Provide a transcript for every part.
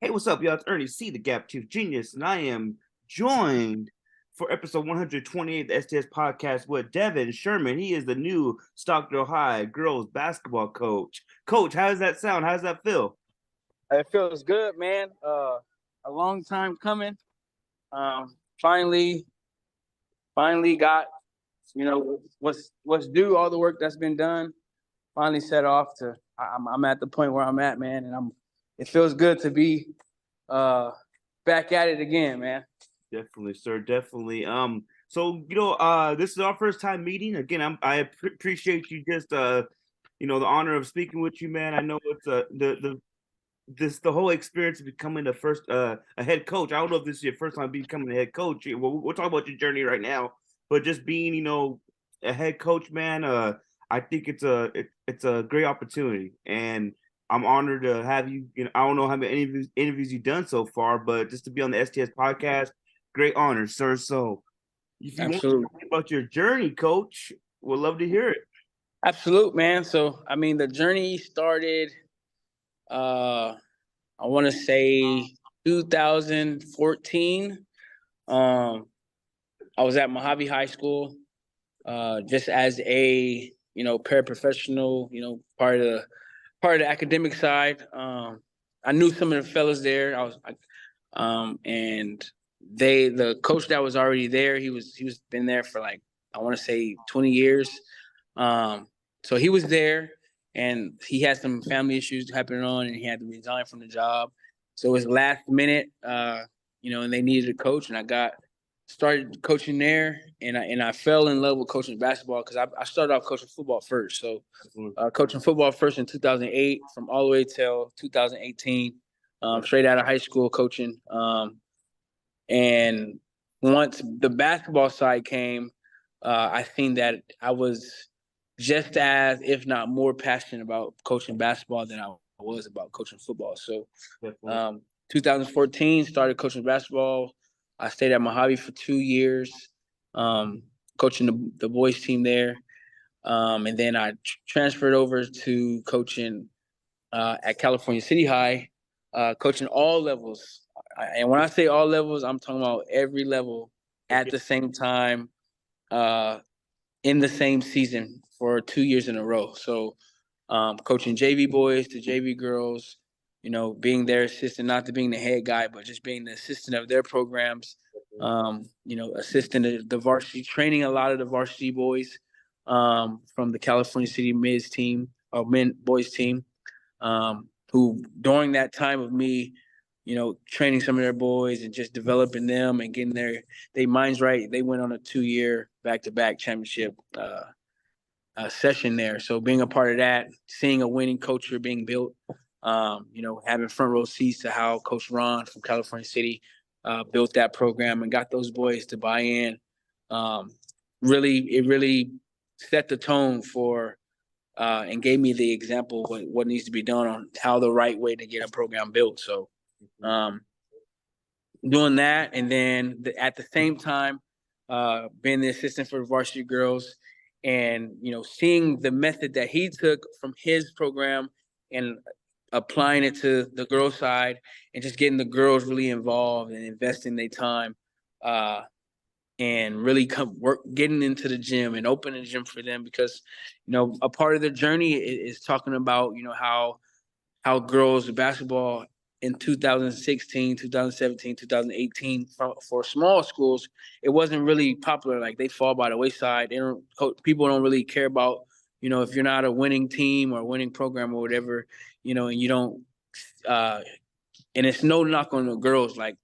Hey, what's up, y'all? It's Ernie C, the Gap Tooth Genius, and I am joined for episode 128 of the S.T.S Podcast with Devon Sherman. He is the new Stockdale High girls basketball coach. Coach, how does that sound? How does that feel? It feels good, man. A long time coming. Finally got what's due. All the work that's been done finally set off to. I'm at the point where I'm at, man, and It feels good to be back at it again, man. Definitely, sir. Definitely. This is our first time meeting. Again, I appreciate you just the honor of speaking with you, man. I know it's the whole experience of becoming the first a head coach. I don't know if this is your first time becoming a head coach. We'll talk about your journey right now, but just being a head coach, man. I think it's a great opportunity, and I'm honored to have you. I don't know how many interviews you've done so far, but just to be on the STS podcast, great honor, sir. So if you want to talk about your journey, coach, we'd love to hear it. Absolute, man. So I mean, the journey started. I want to say 2014. I was at Mojave High School, just as a paraprofessional. Part of the academic side. I knew some of the fellas there. And the coach that was already there. He was been there for like I want to say 20 years. So he was there, and he had some family issues happening on, and he had to resign from the job. So it was last minute, and they needed a coach, and I started coaching there, and I fell in love with coaching basketball because I started off coaching football first. So coaching football first in 2008, from all the way till 2018, straight out of high school coaching. And once the basketball side came, I seen that I was just as, if not more, passionate about coaching basketball than I was about coaching football. So 2014, started coaching basketball. I stayed at Mojave for 2 years, coaching the boys team there. And then I transferred over to coaching at California City High, coaching all levels. And when I say all levels, I'm talking about every level at the same time, in the same season for 2 years in a row. So coaching JV boys to JV girls, being their assistant, not to being the head guy, but just being the assistant of their programs, assisting the varsity, training a lot of the varsity boys from the California City Mids team or boys team, who during that time of me, training some of their boys and just developing them and getting their minds right. They went on a 2-year back-to-back championship session there. So being a part of that, seeing a winning culture being built, having front row seats to how Coach Ron from California City built that program and got those boys to buy in. It really set the tone for and gave me the example of what needs to be done on how the right way to get a program built. So doing that, and then at the same time, being the assistant for the varsity girls, and seeing the method that he took from his program and applying it to the girls' side, and just getting the girls really involved and investing their time, and really getting into the gym and opening the gym for them, because a part of the journey is talking about how girls basketball in 2016, 2017, 2018 for small schools, it wasn't really popular. Like, they fall by the wayside. People don't really care about, if you're not a winning team or a winning program or whatever, and you don't, and it's no knock on the girls, and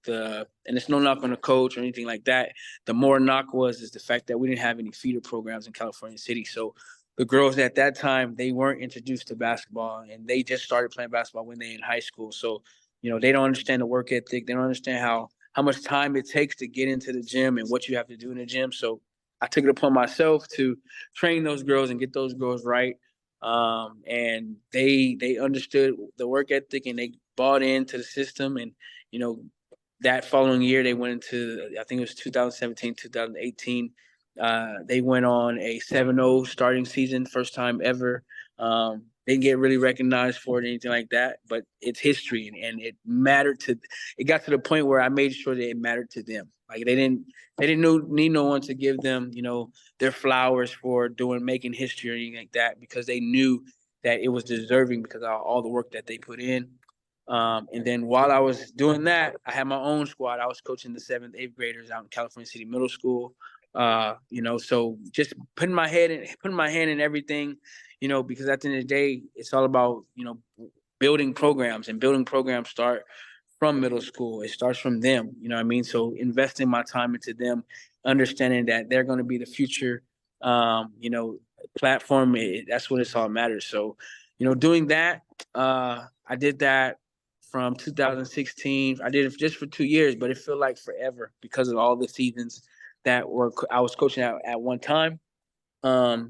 it's no knock on the coach or anything like that. The more knock is the fact that we didn't have any feeder programs in California City. So the girls at that time, they weren't introduced to basketball, and they just started playing basketball when they in high school. So, they don't understand the work ethic. They don't understand how much time it takes to get into the gym and what you have to do in the gym. So I took it upon myself to train those girls and get those girls right. And they understood the work ethic, and they bought into the system. And, that following year, they went into, I think it was 2017, 2018. They went on a 7-0 starting season, first time ever. didn't get really recognized for it or anything like that, but it's history, and it mattered to. It got to the point where I made sure that it mattered to them. Like they didn't need no one to give them, their flowers for making history or anything like that, because they knew that it was deserving because of all the work that they put in. And then while I was doing that, I had my own squad. I was coaching the 7th, 8th graders out in California City Middle School. So just putting my hand in everything, because at the end of the day, it's all about, building programs, and building programs start from middle school. It starts from them, you know what I mean? So investing my time into them, understanding that they're going to be the future, platform. That's what it's all matters. So, doing that, I did that from 2016. I did it just for 2 years, but it felt like forever because of all the seasons I was coaching at one time. So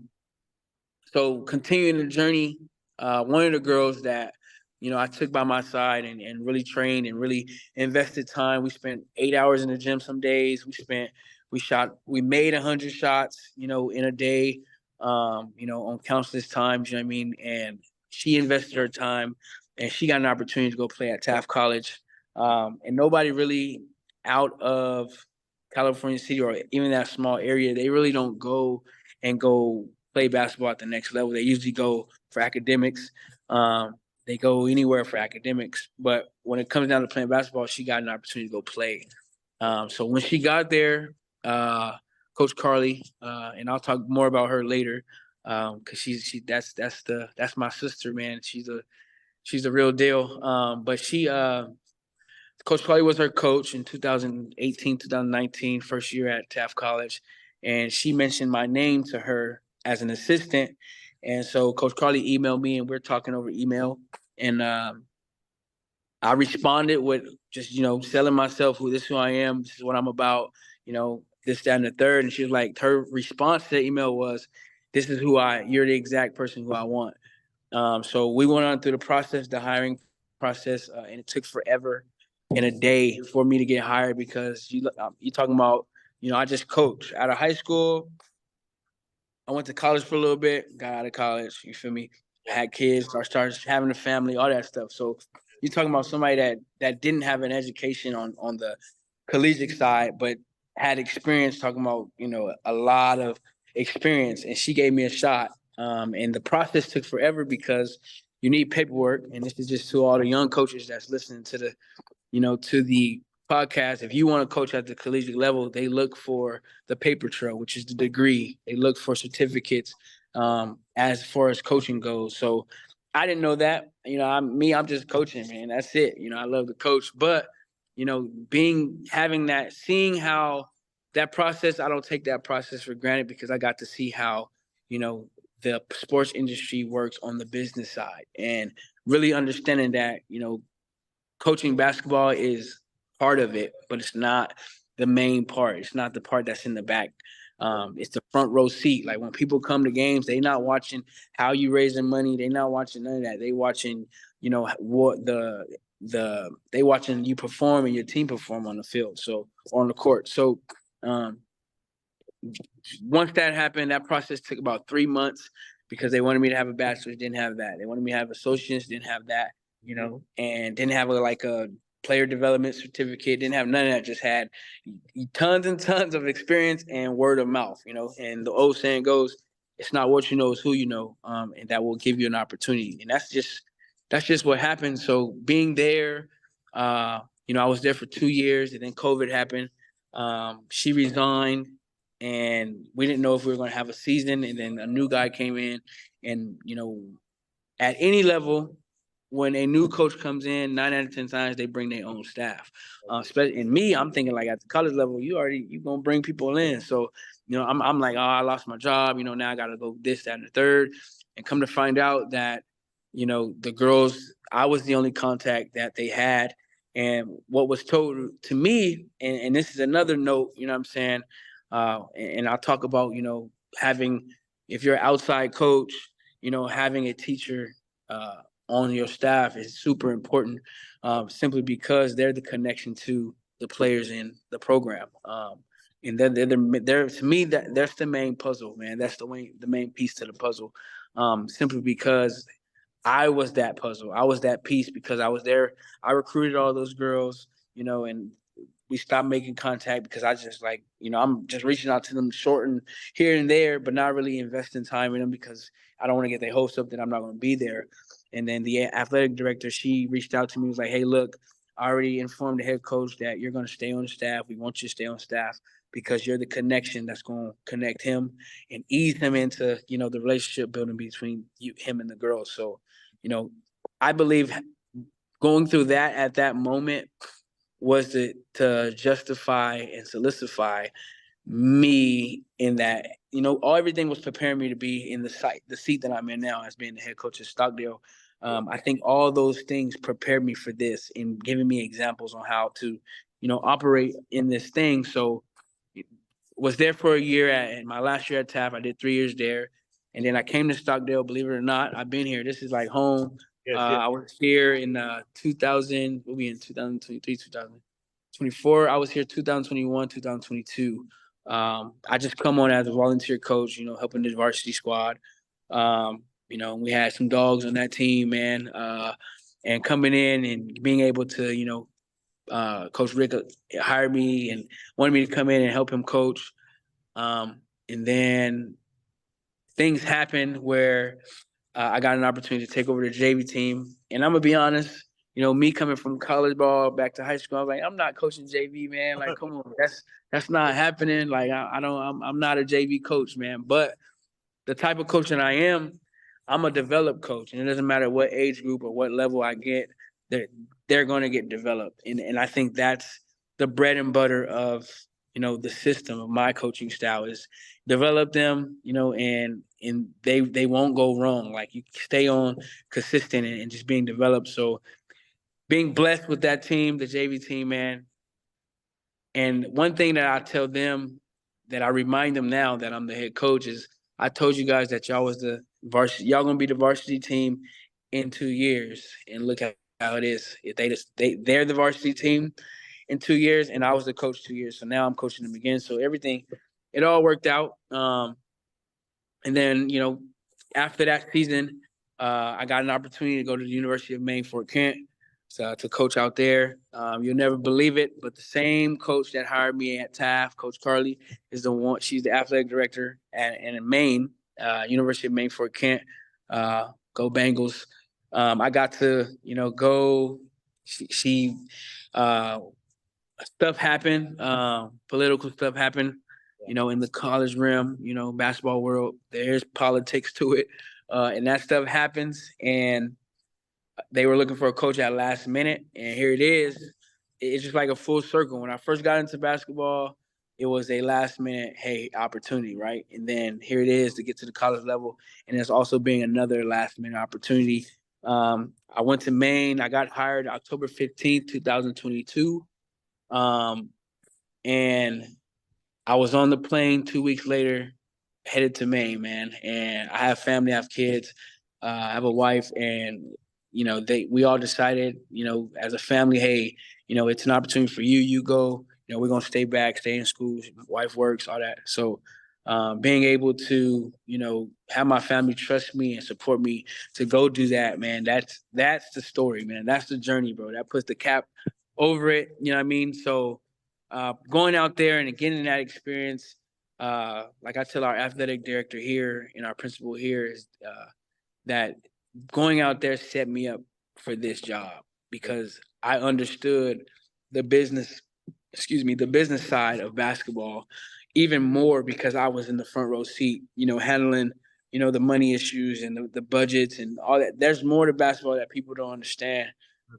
continuing the journey, one of the girls that I took by my side and really trained and really invested time. We spent 8 hours in the gym some days. We made 100 shots, in a day, on countless times. You know what I mean? And she invested her time, and she got an opportunity to go play at Taft College. And nobody really out of California City or even that small area, they really don't go play basketball at the next level. They usually go for academics. They go anywhere for academics. But when it comes down to playing basketball, she got an opportunity to go play. So when she got there, Coach Carly, and I'll talk more about her later, because that's my sister, man. She's a real deal. But Coach Carly was her coach in 2018, 2019, first year at Taft College. And she mentioned my name to her as an assistant. And so Coach Carly emailed me, and we're talking over email. And I responded with just, selling myself, this is who I am, this is what I'm about, this, that, and the third. And she was like, her response to the email was, you're the exact person who I want. So we went on through the hiring process, and it took forever and a day for me to get hired, because you're talking about, I just coach out of high school. I went to college for a little bit, got out of college. You feel me? Had kids, started having a family, all that stuff. So you're talking about somebody that didn't have an education on the collegiate side, but had experience. Talking about a lot of experience, and she gave me a shot. And the process took forever because you need paperwork. And this is just to all the young coaches that's listening to the podcast. If you want to coach at the collegiate level, they look for the paper trail, which is the degree. They look for certificates, as far as coaching goes. So I didn't know that. I'm just coaching, man. That's it. I love to coach, but seeing how that process, I don't take that process for granted, because I got to see how the sports industry works on the business side, and really understanding that coaching basketball is part of it, but it's not the main part. It's not the part that's in the back. It's the front row seat. Like when people come to games, they not watching how you raising money. They not watching none of that. They watching, what they watching you perform and your team perform on the field. So on the court. So once that happened, that process took about 3 months, because they wanted me to have a bachelor's, didn't have that. They wanted me to have associates, didn't have that. And didn't have a player development certificate, didn't have none of that, just had tons and tons of experience and word of mouth, and the old saying goes, it's not what you know, it's who you know. And that will give you an opportunity. And that's just what happened. So being there, I was there for 2 years, and then COVID happened. She resigned, and we didn't know if we were going to have a season. And then a new guy came in, and, at any level, when a new coach comes in, 9 out of 10 times they bring their own staff. Especially in me, I'm thinking like at the college level, you're gonna bring people in. So, I'm like, oh, I lost my job. Now I gotta go this, that, and the third. And come to find out that, the girls, I was the only contact that they had. And what was told to me, and this is another note, what I'm saying, and I'll talk about, having, if you're an outside coach, having a teacher on your staff is super important, simply because they're the connection to the players in the program. And they're to me, that's the main puzzle, man. That's the main piece to the puzzle. Simply because I was that puzzle. I was that piece because I was there. I recruited all those girls, and we stopped making contact because I just like, I'm just reaching out to them short and here and there, but not really investing time in them because I don't want to get their hopes up that I'm not going to be there. And then the athletic director, she reached out to me, was like, hey, look, I already informed the head coach that you're going to stay on the staff. We want you to stay on staff because you're the connection that's going to connect him and ease him into, the relationship building between him and the girls. So, I believe going through that at that moment was to justify and solidify me in that, everything was preparing me to be in the seat that I'm in now as being the head coach of Stockdale. I think all those things prepared me for this and giving me examples on how to, operate in this thing. So was there for a year in my last year at TAF. I did 3 years there. And then I came to Stockdale, believe it or not. I've been here. This is like home. Yes, yes. I was here in 2000, we'll be in 2023, 2024. I was here 2021, 2022. I just come on as a volunteer coach, helping the varsity squad. We had some dogs on that team, man. And coming in and being able to, Coach Rick hired me and wanted me to come in and help him coach. And then things happened where I got an opportunity to take over the JV team. And I'm gonna be honest, me coming from college ball back to high school, I was like, I'm not coaching JV, man. Like, come on, that's not happening. Like, I'm not a JV coach, man. But the type of coach that I am, I'm a developed coach, and it doesn't matter what age group or what level I get, they're going to get developed, and I think that's the bread and butter of the system of my coaching style is develop them, and they won't go wrong. Like you stay on consistent and just being developed. So being blessed with that team, the JV team, man. And one thing that I tell them that I remind them now that I'm the head coach is I told you guys that y'all was the varsity, y'all gonna be the varsity team in 2 years, and look how it is. If they're the varsity team in 2 years, and I was the coach 2 years, so now I'm coaching them again. So everything, it all worked out. And then after that season, I got an opportunity to go to the University of Maine Fort Kent to coach out there. You'll never believe it, but the same coach that hired me at TAF, Coach Carly, is the one. She's the athletic director in Maine, University of Maine Fort Kent. Go Bengals! I got to go. She stuff happened, political stuff happened. In the college realm, basketball world, there's politics to it, and that stuff happens. And they were looking for a coach at last minute, and here it is. It's just like a full circle. When I first got into basketball, it was a last minute opportunity, right? And then here it is to get to the college level, and it's also being another last minute opportunity. I went to Maine. I got hired October 15th, 2022, and I was on the plane 2 weeks later, headed to Maine, man. And I have family, I have kids, I have a wife, and we all decided, as a family, hey, it's an opportunity for you. You go. We're gonna stay back, stay in school. My wife works, all that. So, being able to, have my family trust me and support me to go do that, man. That's the story, man. That's the journey, bro. That puts the cap over it. You know what I mean? So, going out there and getting that experience, like I tell our athletic director here and our principal here is that going out there set me up for this job because I understood the business, the business side of basketball even more because I was in the front row seat, handling, the money issues and the budgets and all that. There's more to basketball that people don't understand.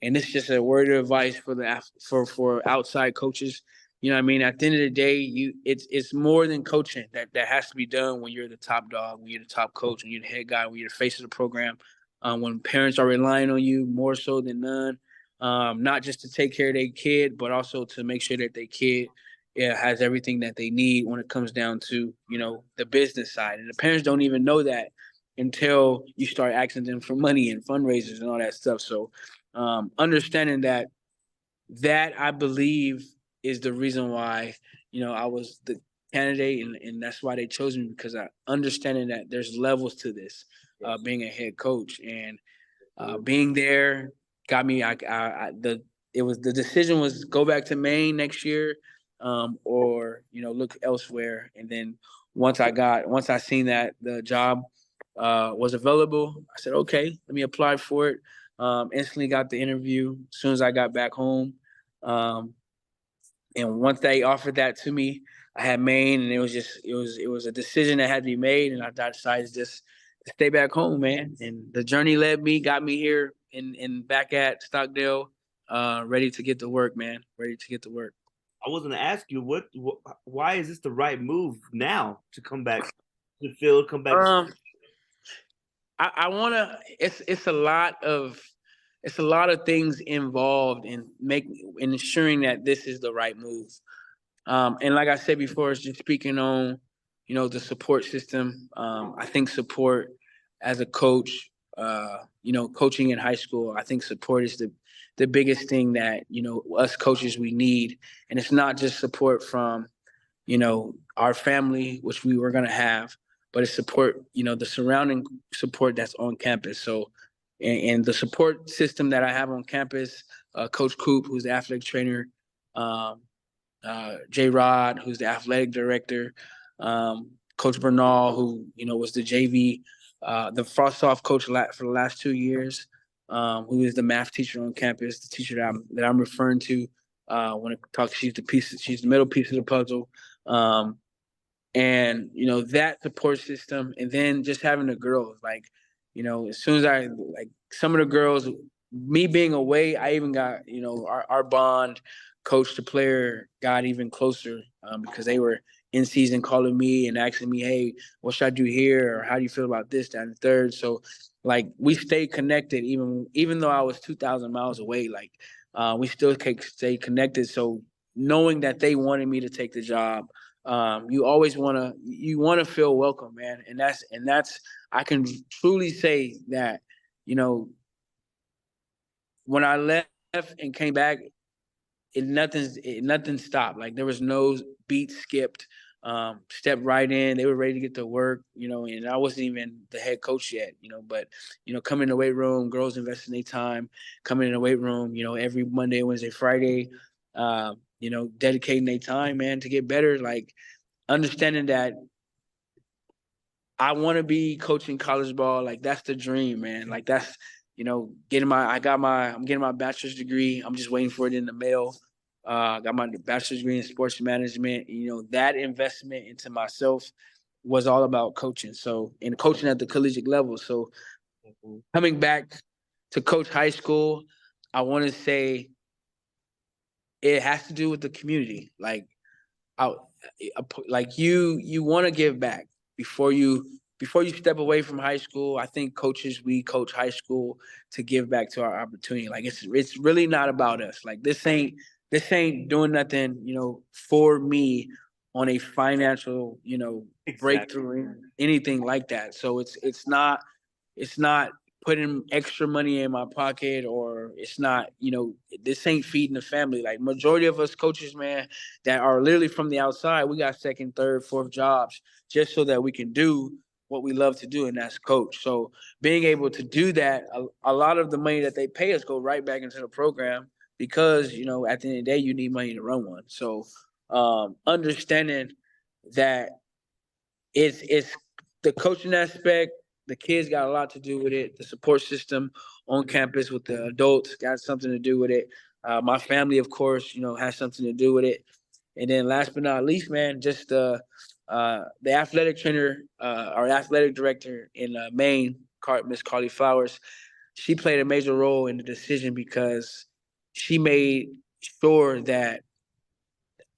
And it's just a word of advice for outside coaches. You know what I mean? At the end of the day, it's more than coaching that has to be done when you're the top dog, when you're the top coach, when you're the head guy, when you're the face of the program. When parents are relying on you more so than none, not just to take care of their kid, but also to make sure that their kid has everything that they need when it comes down to the business side. And the parents don't even know that until you start asking them for money and fundraisers and all that stuff. So understanding that I believe is the reason why I was the candidate, and that's why they chose me because I understanding that there's levels to this, being a head coach. And Being there got me. The decision was go back to Maine next year, or look elsewhere. And then once I seen that the job was available, I said, okay, let me apply for it. Instantly got the interview as soon as I got back home. And once they offered that to me, I had Maine, and it was a decision that had to be made, and I decided just to stay back home, man. And the journey got me here and back at Stockdale, ready to get to work, man. Ready to get to work. I was going to ask you why is this the right move now to come back to the field, come back? I want to. It's a lot of things involved in ensuring that this is the right move. And like I said before, it's just speaking on the support system. I think support as a coach, coaching in high school, I think support is the biggest thing that us coaches we need, and it's not just support from our family, which we were going to have, but it's support, the surrounding support that's on campus. So, and the support system that I have on campus, Coach Coop, who's the athletic trainer, J. Rod, who's the athletic director, Coach Bernal, who was the JV, the Frost-Off coach for the last 2 years, who is the math teacher on campus, the teacher that I'm referring to when I talk. She's the middle piece of the puzzle. And that support system, and then just having the girls, as soon as I some of the girls, me being away, I even got our bond, coach to player, got even closer, because they were in season calling me and asking me, hey, what should I do here, or how do you feel about this, that, and the third. So we stayed connected, even though I was 2,000 miles away. We still stay connected. So knowing that they wanted me to take the job, you always want to feel welcome, man. And that's I can truly say that when I left and came back, nothing stopped. There was no beat skipped. Stepped right in. They were ready to get to work, and I wasn't even the head coach yet, but coming in the weight room, girls investing their time, coming in the weight room, every Monday, Wednesday, Friday, dedicating their time, man, to get better. Understanding that I want to be coaching college ball. That's the dream, man. That's I'm getting my bachelor's degree. I'm just waiting for it in the mail. Got my bachelor's degree in sports management. That investment into myself was all about coaching. So, and coaching at the collegiate level. So, coming back to coach high school, I want to say it has to do with the community. You want to give back before you step away from high school. I think we coach high school to give back to our opportunity. It's really not about us. This ain't doing nothing, for me on a financial, breakthrough, anything like that. So it's not putting extra money in my pocket, or it's not, this ain't feeding the family. Majority of us coaches, man, that are literally from the outside, we got second, third, fourth jobs just so that we can do what we love to do, and that's coach. So being able to do that, a lot of the money that they pay us go right back into the program, because, at the end of the day, you need money to run one. So understanding that it's the coaching aspect, the kids got a lot to do with it. The support system on campus with the adults got something to do with it. My family, of course, has something to do with it. And then last but not least, man, just the athletic trainer, our athletic director in Maine, Miss Carly Flowers, she played a major role in the decision, because she made sure that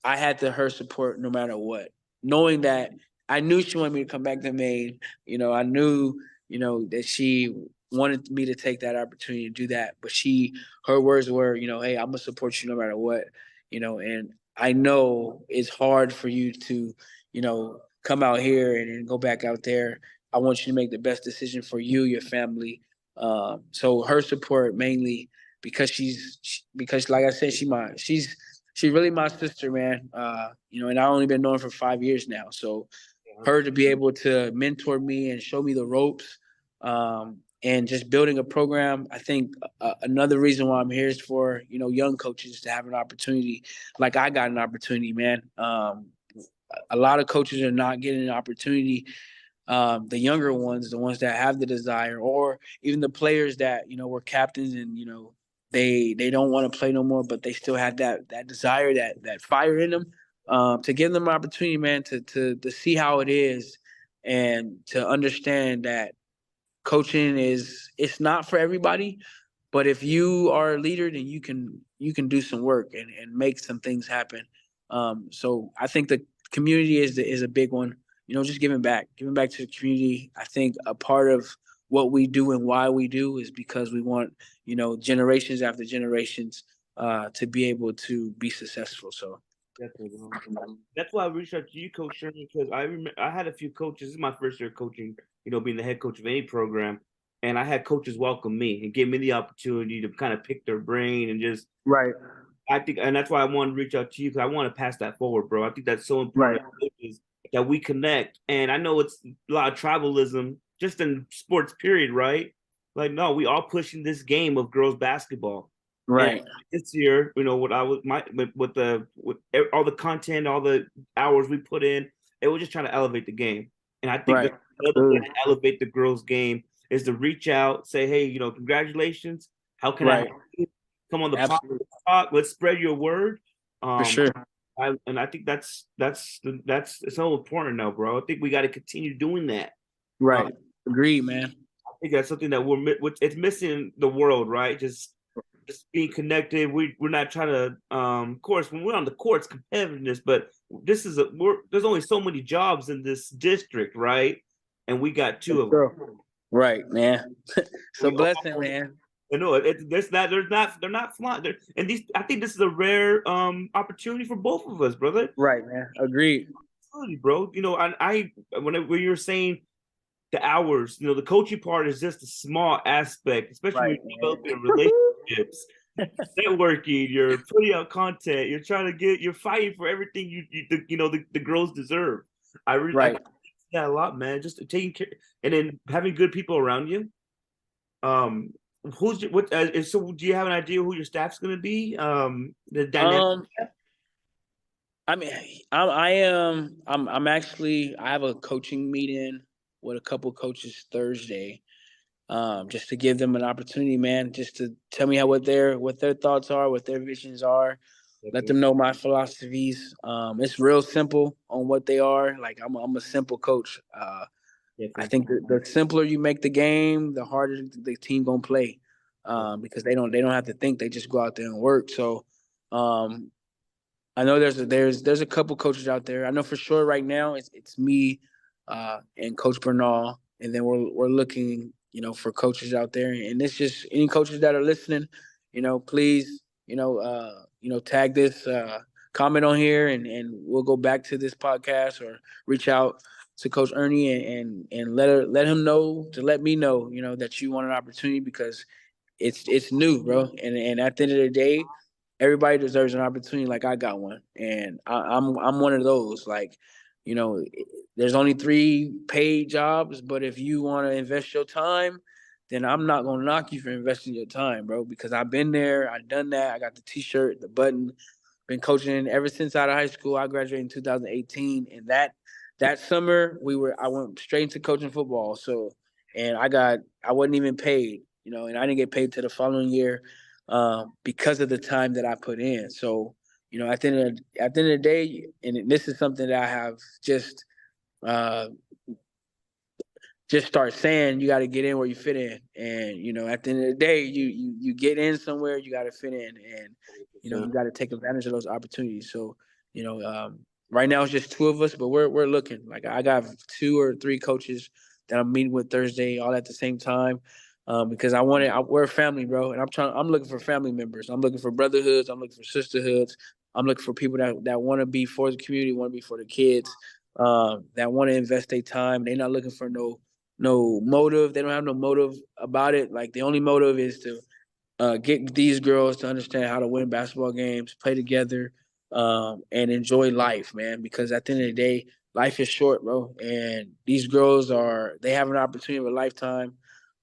I had her support no matter what, knowing that I knew she wanted me to come back to Maine. I knew, that she wanted me to take that opportunity to do that. But her words were, hey, I'm gonna support you no matter what, and I know it's hard for you to, come out here and then go back out there. I want you to make the best decision for you, your family. So her support mainly, because because like I said, she's really my sister, man. And I only been knowing her for 5 years now. So her to be able to mentor me and show me the ropes, and just building a program. I think another reason why I'm here is for, young coaches to have an opportunity, like I got an opportunity, man. A lot of coaches are not getting an opportunity. The younger ones, the ones that have the desire, or even the players that were captains and they don't want to play no more, but they still had that desire, that fire in them. To give them an opportunity, man, to see how it is, and to understand that coaching it's not for everybody, but if you are a leader, then you can do some work and make some things happen. So I think the community is a big one. Just giving back to the community. I think a part of what we do and why we do is because we want generations after generations to be able to be successful. So Definitely, bro. That's why I reached out to you, Coach Sherman, because I remember I had a few coaches. This is my first year coaching, being the head coach of any program, and I had coaches welcome me and give me the opportunity to kind of pick their brain and just. right, I think, and that's why I wanted to reach out to you because I want to pass that forward, bro. I think that's so right, important coaches, that we connect. And I know it's a lot of tribalism just in sports, period, right? Like, no, we all pushing this game of girls basketball. And right, this year, what I was with all the content, all the hours we put in, it was just trying to elevate the game. And I think right. that another way to elevate the girls' game is to reach out, say, hey, congratulations. How can I help Right. you? Come on the Absolutely. talk. Let's spread your word. For Um, sure. I think that's so important now, bro. I think we got to continue doing that. Uh, Right. Agreed, man. I think that's something that it's missing in the world, right? Just being connected. We're not trying to. Of course, when we're on the courts, competitiveness, but there's only so many jobs in this district, right? And we got two of them. Sure. Right, man. It's a We blessing, all, man. they're not flying. And these, I think this is a rare opportunity for both of us, brother. Right, man. Agreed. Absolutely, bro. When you're saying the hours, the coaching part is just a small aspect, especially when Right, you're man. developing relationships, networking, you're putting out content, you're fighting for everything the girls deserve. I Right. that a lot, man. Just taking care and then having good people around you. Um, who's your, what? So, do you have an idea who your staff's going to be? The dynamic. Um, I mean, I am. I'm actually. I have a coaching meeting with a couple coaches Thursday. Just to give them an opportunity, man. Just to tell me what their thoughts are, what their visions are. Let them know my philosophies. It's real simple on what they are. Like I'm a simple coach. I think the simpler you make the game, the harder the team gonna play, because they don't have to think. They just go out there and work. So um, I know there's a couple coaches out there. I know for sure right now it's me and Coach Bernal, and then we're looking for coaches out there, and it's just any coaches that are listening, please tag this comment on here, and we'll go back to this podcast or reach out to Coach Ernie and let him know to let me know that you want an opportunity because it's new, bro, and at the end of the day everybody deserves an opportunity like I got one. And I'm one of those. Like, you know, there's only 3 paid jobs, but if you want to invest your time, then I'm not gonna knock you for investing your time, bro, because I've been there, I've done that. I got the t-shirt, the button, been coaching ever since out of high school. I graduated in 2018. And that summer I went straight into coaching football. So and I wasn't even paid, and I didn't get paid till the following year because of the time that I put in. So, at the end of the day, and this is something that I have uh, just start saying, you got to get in where you fit in, and at the end of the day, you get in somewhere, you got to fit in, and you got to take advantage of those opportunities. So, you know, um, right now it's just 2 of us, but we're looking. Like I got 2 or 3 coaches that I'm meeting with Thursday, all at the same time because we're a family, bro, and I'm looking for family members. I'm looking for brotherhoods. I'm looking for sisterhoods. I'm looking for people that want to be for the community, want to be for the kids, that want to invest their time. They're not looking for no motive. They don't have no motive about it. Like the only motive is to get these girls to understand how to win basketball games, play together, and enjoy life, man. Because at the end of the day, life is short, bro. And these girls they have an opportunity of a lifetime.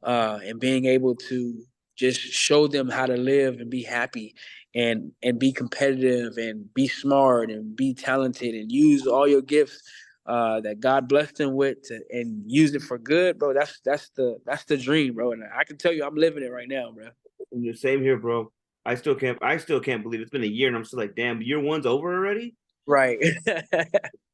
and being able to just show them how to live and be happy and be competitive and be smart and be talented and use all your gifts that God blessed them with and use it for good, bro. That's the dream, bro. And I can tell you, I'm living it right now, bro. And the same here, bro. I still can't believe it's been a year, and I'm still like, damn, year one's over already. Right.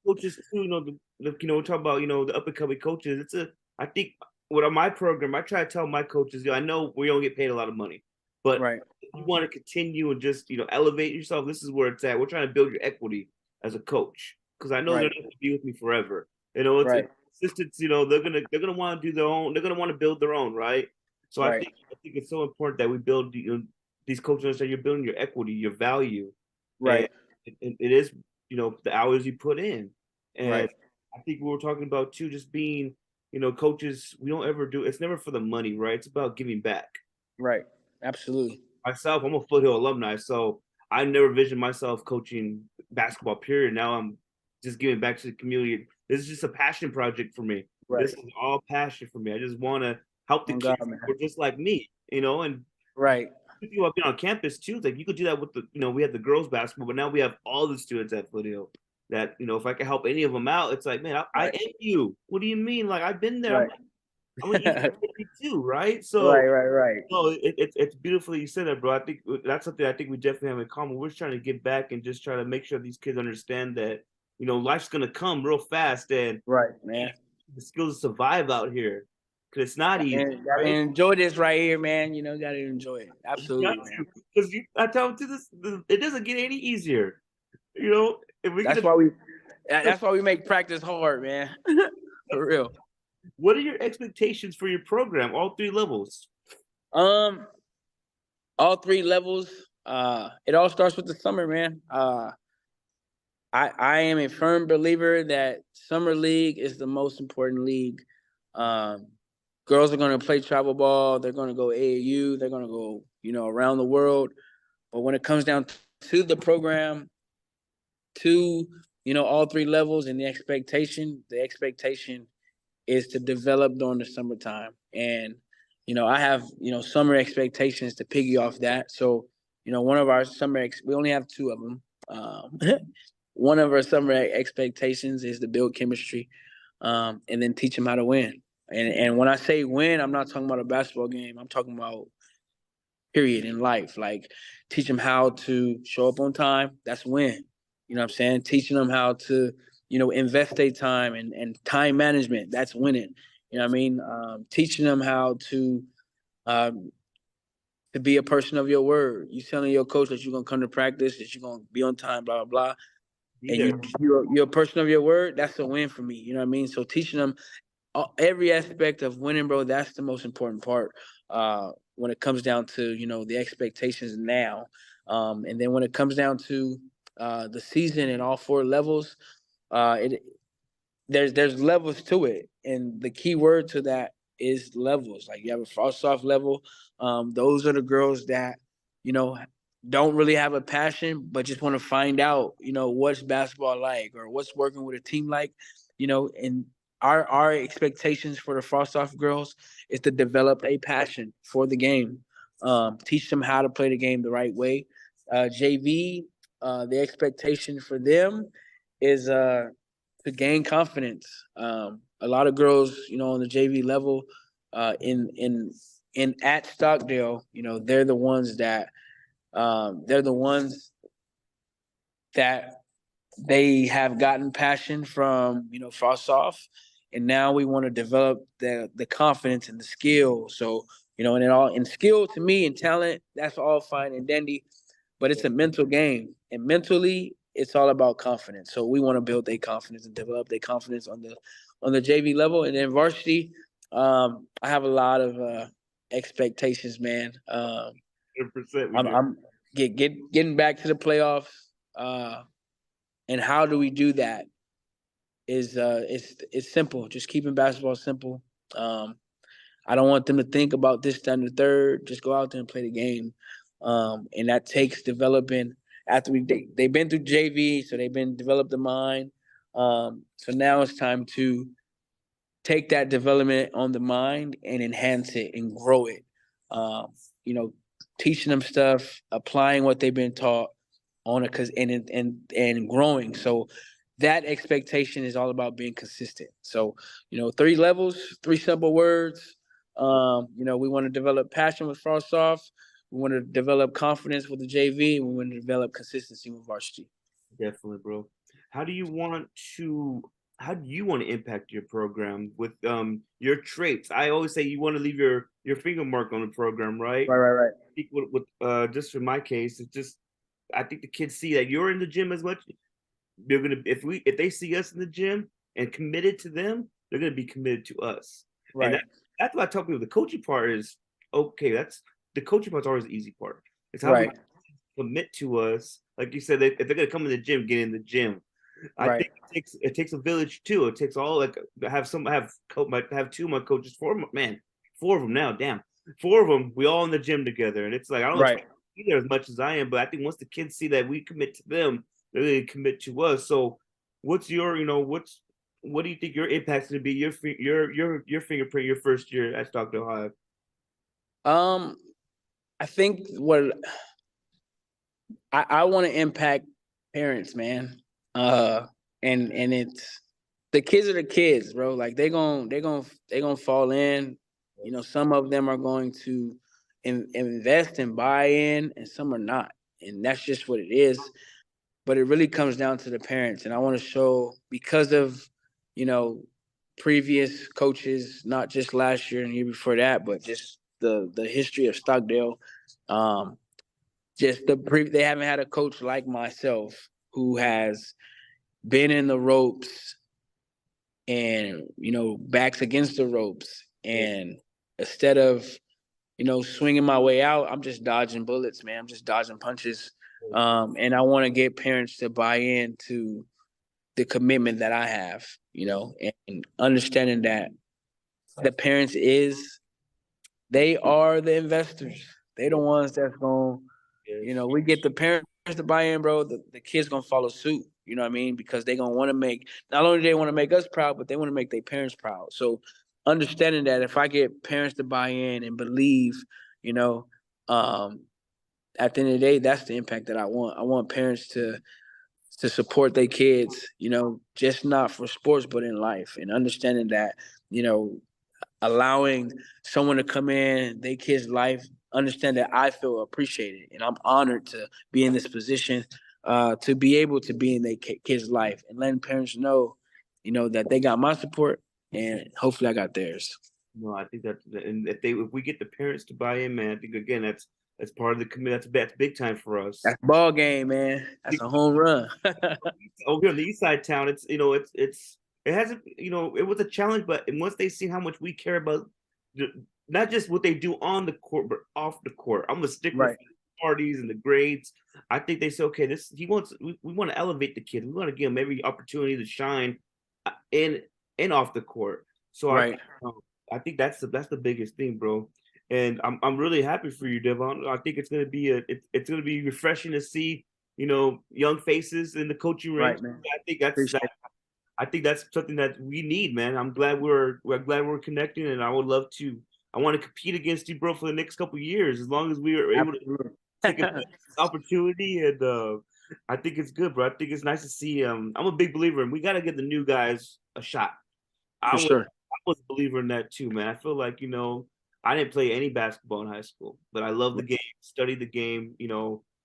Coaches too, we talk about the up and coming coaches. I think with my program, I try to tell my coaches, I know we don't get paid a lot of money, but Right. if you want to continue and just elevate yourself, this is where it's at. We're trying to build your equity as a coach because I know they're Right. not going to be with me forever. It's Right. assistants. They're gonna want to do their own. They're gonna want to build their own, right? So I Right. think I think it's so important that we build these coaches understand you're building your equity, your value, and Right. it is the hours you put in. And Right. I think we were talking about too, just being, coaches, we don't ever do it's never for the money, right? It's about giving back. Right. Absolutely. Myself, I'm a Foothill alumni, so I never visioned myself coaching basketball, period. Now I'm just giving back to the community. This is just a passion project for me. Right. This is all passion for me. I just want to help the On God, kids man. who are just like me, and Right. people have been on campus too. Like you could do that with we have the girls basketball, but now we have all the students at Foothill that, if I can help any of them out, it's like, man, I Right. am you. What do you mean? Like I've been there. Right. I'm a university too, right? Right. So, Right. Right. no, it's beautifully you said that, bro. I think that's something I think we definitely have in common. We're trying to get back and just try to make sure these kids understand that, life's gonna come real fast and Right, man. the skills to survive out here. Cause it's not easy, And gotta right? enjoy this right here, man. Gotta enjoy it. You got Absolutely, man. to, because I tell them to this, it doesn't get any easier. If we're That's gonna, why we that's why we make practice hard, man. For real. what are your expectations for your program, all three levels? Um, all three levels. It all starts with the summer, man. I am a firm believer that summer league is the most important league. Um, girls are going to play travel ball. They're going to go AAU. They're going to go, around the world. But when it comes down to the program, to all three levels and the expectation is to develop during the summertime. And I have summer expectations to piggy off that. So one of our we only have two of them. One of our summer expectations is to build chemistry, and then teach them how to win. And when I say win, I'm not talking about a basketball game. I'm talking about period in life. Like teach them how to show up on time. That's win. You know what I'm saying? Teaching them how to, invest their time and time management. That's winning. You know what I mean? Teaching them how um, to be a person of your word. You telling your coach that you're gonna come to practice, that you're gonna be on time, blah blah blah, Be and there. you're a person of your word. That's a win for me. You know what I mean? So teaching them every aspect of winning, bro. That's the most important part. When it comes down to the expectations now, and then when it comes down to the season and all four levels, it there's levels to it, and the key word to that is levels. Like you have a frost off level. Those are the girls that you know don't really have a passion, but just want to find out what's basketball like or what's working with a team like. And our expectations for the frost off girls is to develop a passion for the game, teach them how to play the game the right way. JV, the expectation for them is to gain confidence. A lot of girls, on the JV level, in at Stockdale, they're the ones that they have gotten passion from, Frost off, and now we want to develop the confidence and the skill. So, and it all in skill to me and talent, that's all fine and dandy, but it's a mental game, and mentally it's all about confidence. So we want to build their confidence and develop their confidence on the JV level, and then varsity. I have a lot of expectations, man. 100% we do. I'm getting back to the playoffs, and how do we do that? Is it's simple. Just keeping basketball simple. Um, I don't want them to think about this, that, and the third. Just go out there and play the game. And that takes developing after they've been through JV, so they've been developed the mind. So now it's time to take that development on the mind and enhance it and grow it. You know, teaching them stuff, applying what they've been taught on it, because and growing. So that expectation is all about being consistent. So, 3 levels, 3 simple words. We want to develop passion with Frost Off. We want to develop confidence with the JV. And we want to develop consistency with varsity. Definitely, bro. How do you want to how do you want to impact your program with your traits? I always say you want to leave your finger mark on the program, right? Right. I think just for my case, it's just I think the kids see that you're in the gym as much. They're gonna if they see us in the gym and committed to them, they're gonna be committed to us. And Right. that's what I tell people. The coaching part is okay. That's the coaching part's always the easy part. It's how we Right. commit to us. Like you said, if they're gonna come in the gym, get in the gym. I Right. think it takes a village too. It takes all like have 2 of my coaches, 4 of them now. Damn, 4 of them. We all in the gym together, and it's like I don't Right. expect them to be there as much as I am, but I think once the kids see that we commit to them, they're gonna commit to us. So, what's your what do you think your impact's gonna be your fingerprint your first year at Stockdale High? Um, I think what I want to impact parents, man. And it's the kids are the kids, bro. Like they gonna fall in. Some of them are going to invest and buy in, and some are not, and that's just what it is. But it really comes down to the parents, and I want to show because of you know previous coaches, not just last year and the year before that, but just the history of Stockdale. Um, they haven't had a coach like myself who has been in the ropes and backs against the ropes, Yeah. and instead of swinging my way out, I'm just dodging bullets, man. I'm just dodging punches. And I want to get parents to buy into the commitment that I have, and understanding that the parents they are the investors. They the ones that's going Yes. we get the parents to buy in, bro. The kids gonna follow suit. You know what I mean? Because they gonna want to make not only they want to make us proud, but they want to make their parents proud. So understanding that if I get parents to buy in and believe, you know, um, at the end of the day, that's the impact that I want. I want parents to support their kids, just not for sports but in life, and understanding that, you know, allowing someone to come in their kid's life, understand that I feel appreciated and I'm honored to be in this position, to be able to be in their kid's life and letting parents know, that they got my support and hopefully I got theirs. No, I think and if we get the parents to buy in, man, I think again that's part of the commitment. That's big time for us. That's ball game, man. That's a home run. Over here on the east side of town, it hasn't it was a challenge, but once they see how much we care about not just what they do on the court but off the court, I'm gonna stick with Right. the parties and the grades. I think they say, okay, we want to elevate the kid. We want to give him every opportunity to shine in and off the court. So Right. I think that's the biggest thing, bro. And I'm really happy for you, Devon. I think it's gonna be refreshing to see young faces in the coaching ranks. Right, man. I think that's Appreciate it. I think that's something that we need, man. I'm glad we're connecting, and I would love to. I want to compete against you, bro, for the next couple of years, as long as we are able to Absolutely. take advantage of this opportunity. And I think it's good, bro. I think it's nice to see. I'm a big believer, and we got to give the new guys a shot. For sure. I was a believer in that too, man. I feel like I didn't play any basketball in high school, but I love the game, studied the game.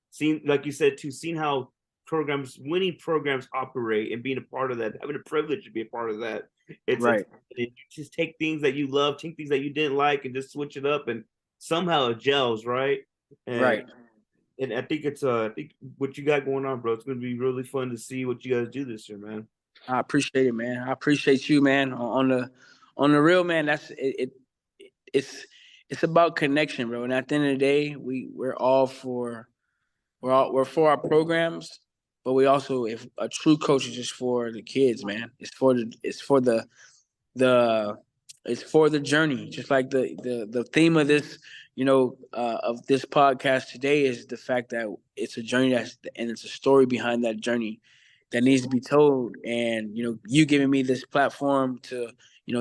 Seeing like you said too, seeing how winning programs operate, and being a part of that, having the privilege to be a part of that. Right. You just take things that you love, take things that you didn't like, and just switch it up, and somehow it gels, right? And Right. and I think what you got going on, bro, it's gonna be really fun to see what you guys do this year, man. I appreciate it, man. I appreciate you, man. On the real, man. It's it's about connection, bro. And at the end of the day, we're for our programs, but we also, if a true coach is just for the kids, man. The it's for the journey. Just like the theme of this, of this podcast today is the fact that it's a journey and it's a story behind that journey that needs to be told. And you giving me this platform to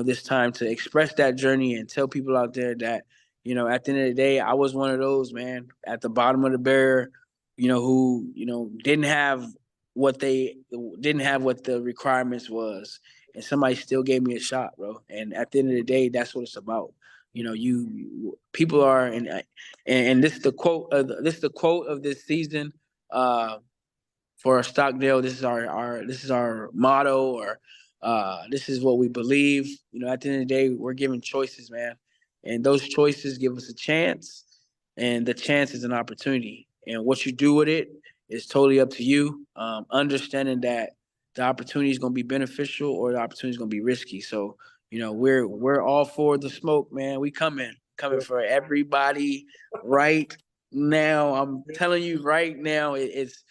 this time to express that journey and tell people out there that, at the end of the day, I was one of those, man, at the bottom of the barrel, who, didn't have what the requirements was. And somebody still gave me a shot, bro. And at the end of the day, that's what it's about. People are, and this is the quote of this season. For Stockdale, this is our motto, or this is what we believe. At the end of the day, we're given choices, man, and those choices give us a chance, and the chance is an opportunity. And what you do with it is totally up to you. Understanding that the opportunity is going to be beneficial or the opportunity is going to be risky. So, we're all for the smoke, man. We coming for everybody right now. I'm telling you right now, it's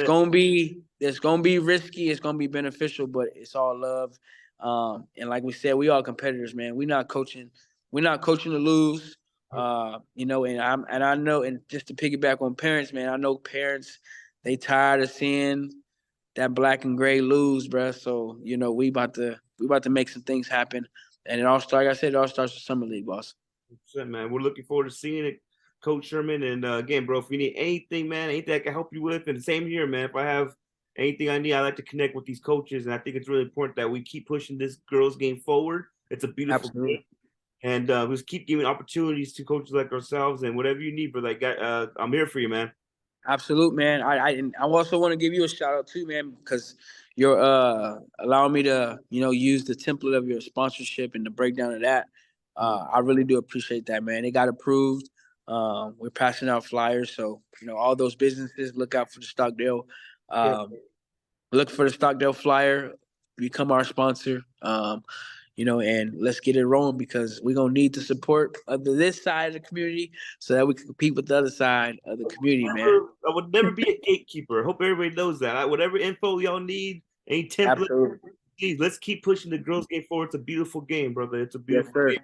gonna be risky. It's gonna be beneficial, but it's all love. And like we said, we all competitors, man. We're not coaching. We're not coaching to lose. And I know, and just to piggyback on parents, man, I know parents, they tired of seeing that black and gray lose, bruh. So we about to make some things happen, and it all starts. Like I said, it all starts with summer league, boss. Man, we're looking forward to seeing it, Coach Sherman. And again, bro, if you need anything, man, anything I can help you with, and the same here, man. If I have anything I need, I like to connect with these coaches, and I think it's really important that we keep pushing this girls' game forward. It's a beautiful Absolutely. game, and we just keep giving opportunities to coaches like ourselves. And whatever you need, brother, I'm here for you, man. Absolute, man. I also want to give you a shout out too, man, because you're allowing me to use the template of your sponsorship and the breakdown of that. I really do appreciate that, man. It got approved. We're passing out flyers, so all those businesses, look out for the Stockdale. Look for the Stockdale flyer. Become our sponsor. And let's get it rolling, because we're gonna need the support of this side of the community so that we can compete with the other side of the community, man. I would never be a gatekeeper. I hope everybody knows that. Whatever info y'all need, any template, please, let's keep pushing the girls' game forward. It's a beautiful game, brother. It's a beautiful game.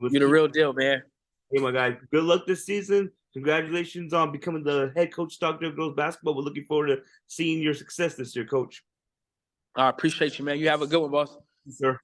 You're the real deal, man. Hey, my guy. Good luck this season. Congratulations on becoming the head coach of Stockdale girls basketball. We're looking forward to seeing your success this year, coach. I appreciate you, man. You have a good one, boss. Yes, sir.